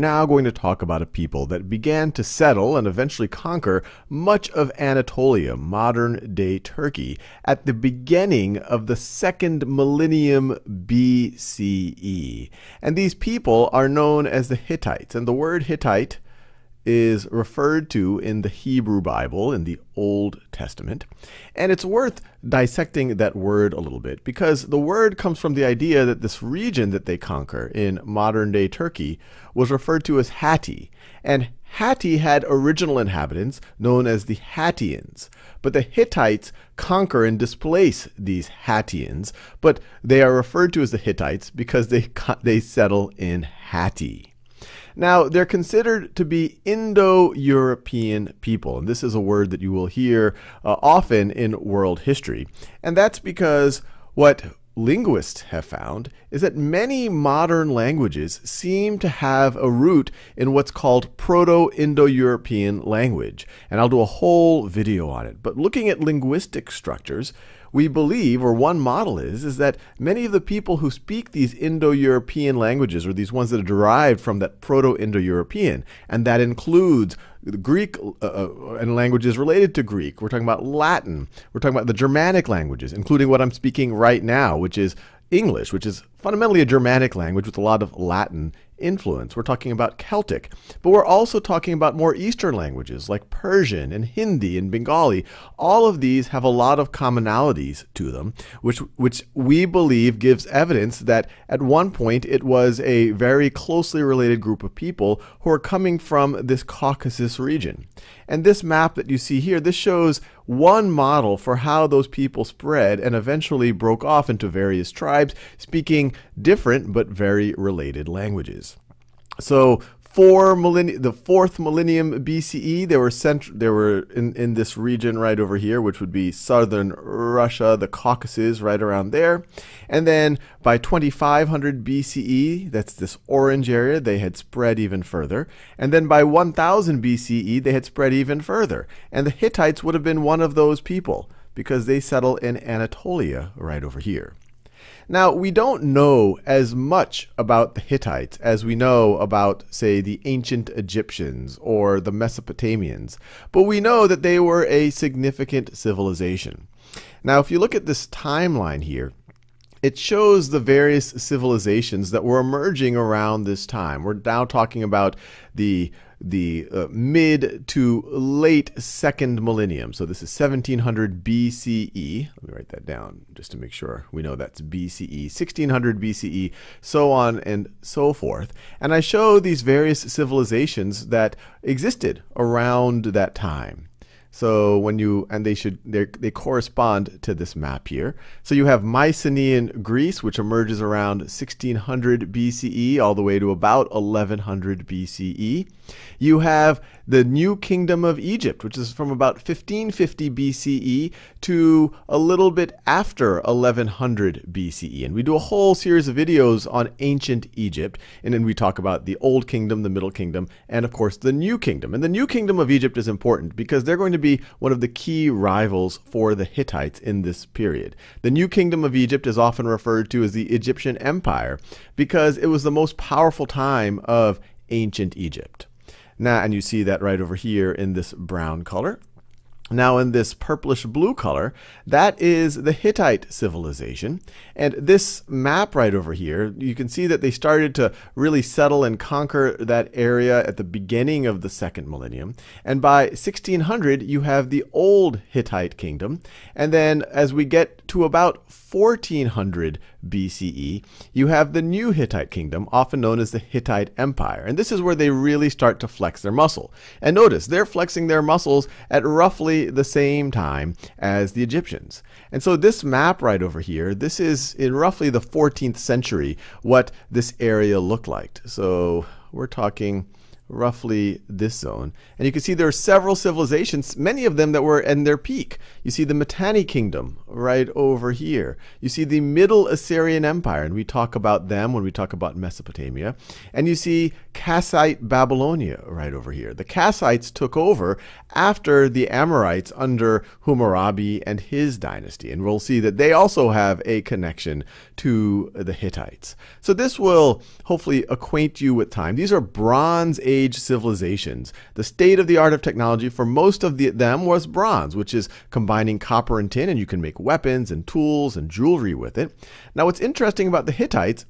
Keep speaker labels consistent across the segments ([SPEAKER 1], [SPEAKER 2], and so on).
[SPEAKER 1] Now going to talk about a people that began to settle and eventually conquer much of Anatolia, modern-day Turkey, at the beginning of the 2nd millennium BCE. And these people are known as the Hittites. And the word Hittite is referred to in the Hebrew Bible, in the Old Testament. And it's worth dissecting that word a little bit, because the word comes from the idea that this region that they conquer in modern-day Turkey was referred to as Hatti. And Hatti had original inhabitants known as the Hattians. But the Hittites conquer and displace these Hattians, but they are referred to as the Hittites because they settle in Hatti. Now, they're considered to be Indo-European people, and this is a word that you will hear often in world history. And that's because what linguists have found is that many modern languages seem to have a root in what's called Proto-Indoeuropean language. And I'll do a whole video on it. But looking at linguistic structures, we believe, or one model is that many of the people who speak these Indo-European languages, or these ones that are derived from that Proto-Indo-European, and that includes the Greek and languages related to Greek. We're talking about Latin. We're talking about the Germanic languages, including what I'm speaking right now, which is English, which is fundamentally a Germanic language with a lot of Latin influence. We're talking about Celtic, but we're also talking about more Eastern languages like Persian and Hindi and Bengali. All of these have a lot of commonalities to them, which we believe gives evidence that at one point it was a very closely related group of people who are coming from this Caucasus region. And this map that you see here, this shows one model for how those people spread and eventually broke off into various tribes speaking different but very related languages. So the 4th millennium BCE, they were in this region right over here, which would be southern Russia, the Caucasus, right around there. And then by 2500 BCE, that's this orange area, they had spread even further. And then by 1000 BCE, they had spread even further. And the Hittites would have been one of those people because they settle in Anatolia right over here. Now, we don't know as much about the Hittites as we know about, say, the ancient Egyptians or the Mesopotamians, but we know that they were a significant civilization. Now, if you look at this timeline here, it shows the various civilizations that were emerging around this time. We're now talking about the mid to late 2nd millennium. So this is 1700 BCE. Let me write that down just to make sure we know that's BCE, 1600 BCE, so on and so forth. And I show these various civilizations that existed around that time. So they correspond to this map here. So you have Mycenaean Greece, which emerges around 1600 BCE all the way to about 1100 BCE. You have the New Kingdom of Egypt, which is from about 1550 BCE to a little bit after 1100 BCE. And we do a whole series of videos on ancient Egypt. And then we talk about the Old Kingdom, the Middle Kingdom, and of course the New Kingdom. And the New Kingdom of Egypt is important because they're going to be one of the key rivals for the Hittites in this period. The New Kingdom of Egypt is often referred to as the Egyptian Empire because it was the most powerful time of ancient Egypt. Now, and you see that right over here in this brown color. Now in this purplish blue color, that is the Hittite civilization. And this map right over here, you can see that they started to really settle and conquer that area at the beginning of the 2nd millennium. And by 1600, you have the old Hittite kingdom. And then as we get to about 1400 BCE, you have the new Hittite kingdom, often known as the Hittite Empire. And this is where they really start to flex their muscle. And notice, they're flexing their muscles at roughly the same time as the Egyptians. And so this map right over here, this is in roughly the 14th century what this area looked like. So we're talking roughly this zone. And you can see there are several civilizations, many of them that were in their peak. You see the Mitanni kingdom right over here. You see the Middle Assyrian Empire, and we talk about them when we talk about Mesopotamia. And you see Kassite Babylonia right over here. The Kassites took over after the Amorites under Hammurabi and his dynasty. And we'll see that they also have a connection to the Hittites. So this will hopefully acquaint you with time. These are Bronze Age civilizations. The state of the art of technology for most of them was bronze, which is combining copper and tin, and you can make weapons and tools and jewelry with it. Now what's interesting about the Hittites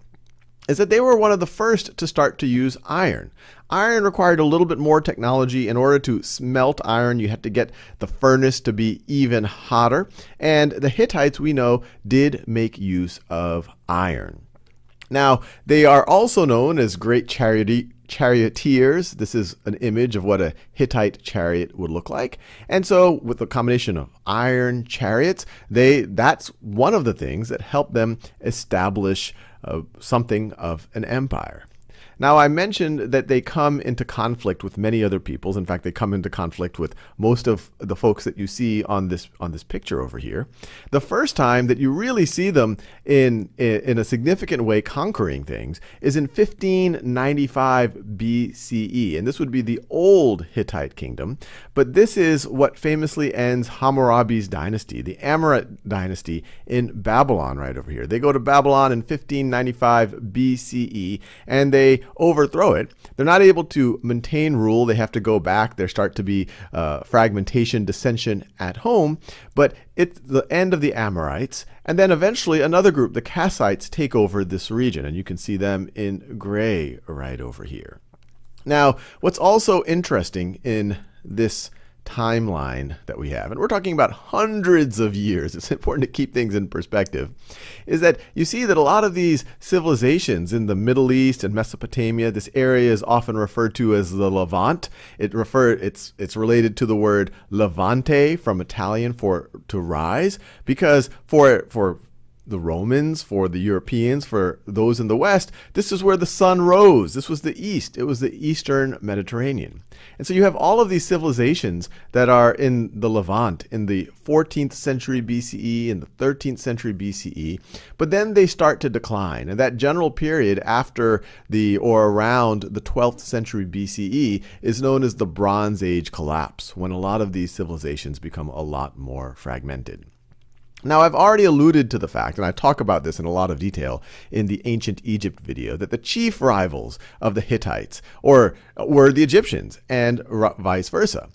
[SPEAKER 1] is that they were one of the first to start to use iron. Iron required a little bit more technology. In order to smelt iron, you had to get the furnace to be even hotter. And the Hittites, we know, did make use of iron. Now, they are also known as great charioteers. This is an image of what a Hittite chariot would look like. And so with the combination of iron chariots, that's one of the things that helped them establish something of an empire. Now, I mentioned that they come into conflict with many other peoples. In fact, they come into conflict with most of the folks that you see on this picture over here. The first time that you really see them in a significant way conquering things is in 1595 BCE. And this would be the old Hittite kingdom. But this is what famously ends Hammurabi's dynasty, the Amorite dynasty in Babylon right over here. They go to Babylon in 1595 BCE, and they overthrow it. They're not able to maintain rule. They have to go back. There start to be fragmentation, dissension at home. But it's the end of the Amorites. And then eventually another group, the Kassites, take over this region. And you can see them in gray right over here. Now, what's also interesting in this timeline that we have, and we're talking about hundreds of years, it's important to keep things in perspective, is that you see that a lot of these civilizations in the Middle East and Mesopotamia, this area is often referred to as the Levant. It's related to the word levante from Italian for to rise, because for the Romans, for the Europeans, for those in the West, this is where the sun rose. This was the East. It was the Eastern Mediterranean. And so you have all of these civilizations that are in the Levant in the 14th century BCE and the 13th century BCE, but then they start to decline. And that general period after or around the 12th century BCE is known as the Bronze Age collapse, when a lot of these civilizations become a lot more fragmented. Now, I've already alluded to the fact, and I talk about this in a lot of detail in the Ancient Egypt video, that the chief rivals of the Hittites were the Egyptians and vice versa.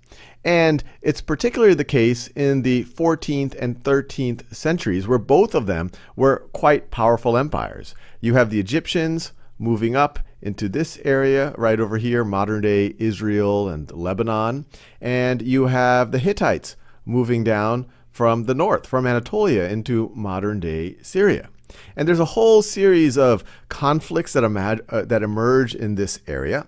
[SPEAKER 1] And it's particularly the case in the 14th and 13th centuries, where both of them were quite powerful empires. You have the Egyptians moving up into this area right over here, modern-day Israel and Lebanon, and you have the Hittites moving down from the north, from Anatolia into modern-day Syria. And there's a whole series of conflicts that emerge in this area.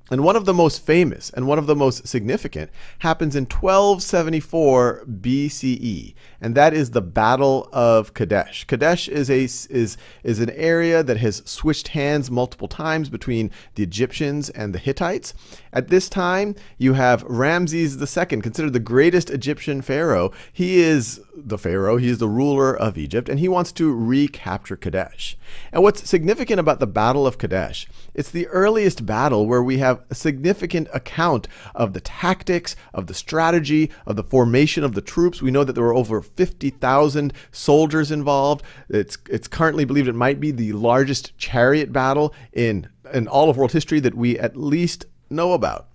[SPEAKER 1] And one of the most famous and one of the most significant happens in 1274 BCE, and that is the Battle of Kadesh. Kadesh is an area that has switched hands multiple times between the Egyptians and the Hittites. At this time, you have Ramses II, considered the greatest Egyptian pharaoh. He is the pharaoh, he is the ruler of Egypt, and he wants to recapture Kadesh. And what's significant about the Battle of Kadesh, it's the earliest battle where we have a significant account of the tactics, of the strategy, of the formation of the troops. We know that there were over 50,000 soldiers involved. It's currently believed it might be the largest chariot battle in all of world history that we at least know about.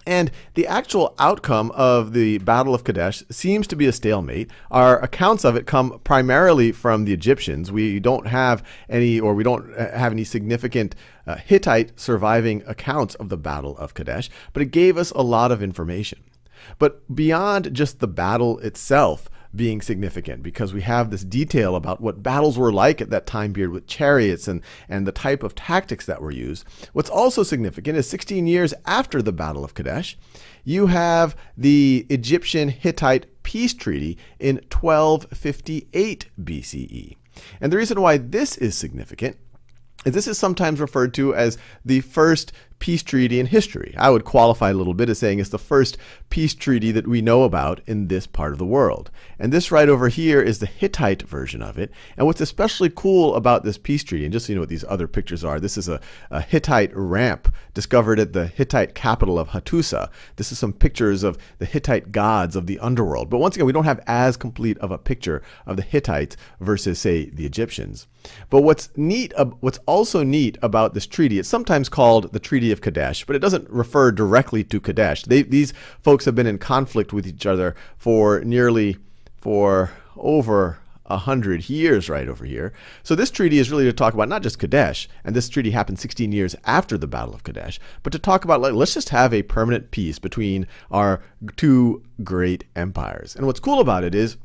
[SPEAKER 1] And the actual outcome of the Battle of Kadesh seems to be a stalemate. Our accounts of it come primarily from the Egyptians. We don't have any significant Hittite surviving accounts of the Battle of Kadesh, but it gave us a lot of information. But beyond just the battle itself being significant, because we have this detail about what battles were like at that time period with chariots and the type of tactics that were used. What's also significant is 16 years after the Battle of Kadesh, you have the Egyptian-Hittite peace treaty in 1258 BCE. And the reason why this is significant is this is sometimes referred to as the first peace treaty in history. I would qualify a little bit as saying it's the first peace treaty that we know about in this part of the world. And this right over here is the Hittite version of it. And what's especially cool about this peace treaty, and just so you know what these other pictures are, this is a Hittite ramp discovered at the Hittite capital of Hattusa. This is some pictures of the Hittite gods of the underworld. But once again, we don't have as complete of a picture of the Hittites versus, say, the Egyptians. But what's also neat about this treaty, it's sometimes called the Treaty of Kadesh, but it doesn't refer directly to Kadesh. These folks have been in conflict with each other for over 100 years right over here. So this treaty is really to talk about not just Kadesh, and this treaty happened 16 years after the Battle of Kadesh, but to talk about, like, let's just have a permanent peace between our two great empires. And what's cool about it is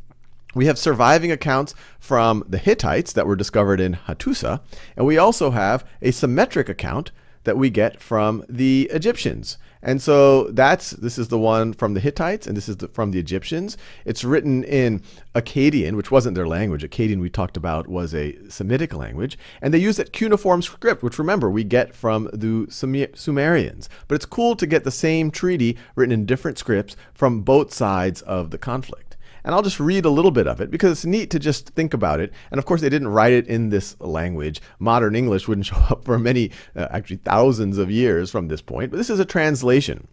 [SPEAKER 1] we have surviving accounts from the Hittites that were discovered in Hattusa, and we also have a symmetric account that we get from the Egyptians. And so this is the one from the Hittites, and this is from the Egyptians. It's written in Akkadian, which wasn't their language. Akkadian, we talked about, was a Semitic language. And they use that cuneiform script, which, remember, we get from the Sumerians. But it's cool to get the same treaty written in different scripts from both sides of the conflict. And I'll just read a little bit of it because it's neat to just think about it. And of course, they didn't write it in this language. Modern English wouldn't show up for many, actually thousands of years from this point. But this is a translation.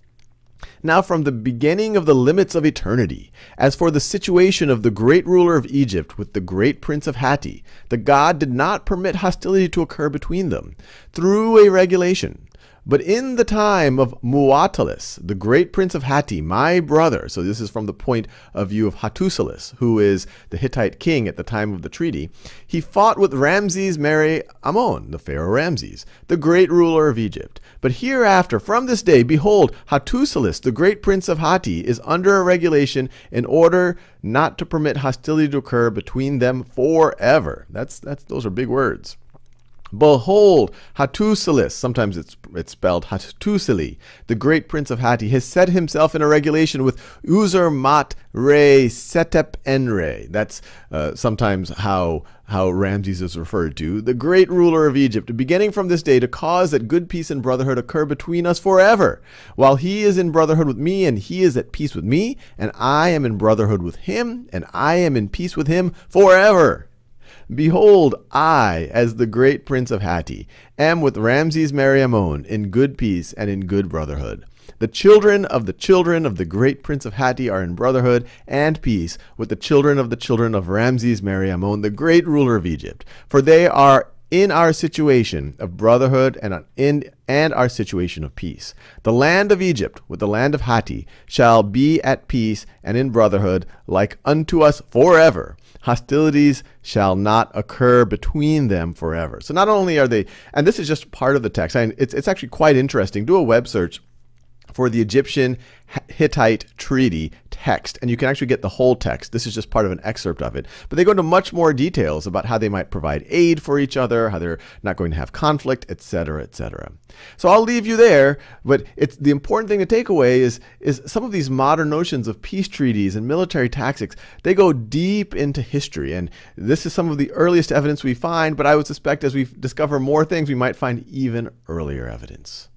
[SPEAKER 1] Now, from the beginning of the limits of eternity, as for the situation of the great ruler of Egypt with the great prince of Hatti, the God did not permit hostility to occur between them through a regulation. But in the time of Muwatalus, the great prince of Hatti, my brother, so this is from the point of view of Hattusilus, who is the Hittite king at the time of the treaty, he fought with Ramses Meri Ammon, the Pharaoh Ramses, the great ruler of Egypt. But hereafter, from this day, behold, Hattusilus, the great prince of Hatti, is under a regulation in order not to permit hostility to occur between them forever. Those are big words. Behold, Hattusilus, sometimes it's spelled Hattusili, the great prince of Hatti, has set himself in a regulation with Uzur-mat Re Setep Enre. That's sometimes how Ramses is referred to, the great ruler of Egypt, beginning from this day to cause that good peace and brotherhood occur between us forever, while he is in brotherhood with me, and he is at peace with me, and I am in brotherhood with him, and I am in peace with him forever. Behold, I, as the great prince of Hatti, am with Ramses Meri Ammon in good peace and in good brotherhood. The children of the great prince of Hatti are in brotherhood and peace with the children of Ramses Meri Ammon, the great ruler of Egypt. For they are in our situation of brotherhood and our situation of peace. The land of Egypt with the land of Hatti shall be at peace and in brotherhood like unto us forever. Hostilities shall not occur between them forever. So not only are they, and this is just part of the text, and it's actually quite interesting. Do a web search for the Egyptian Hittite treaty text, and you can actually get the whole text. This is just part of an excerpt of it. But they go into much more details about how they might provide aid for each other, how they're not going to have conflict, etc., etc. So I'll leave you there, but the important thing to take away is some of these modern notions of peace treaties and military tactics, they go deep into history. And this is some of the earliest evidence we find, but I would suspect as we discover more things, we might find even earlier evidence.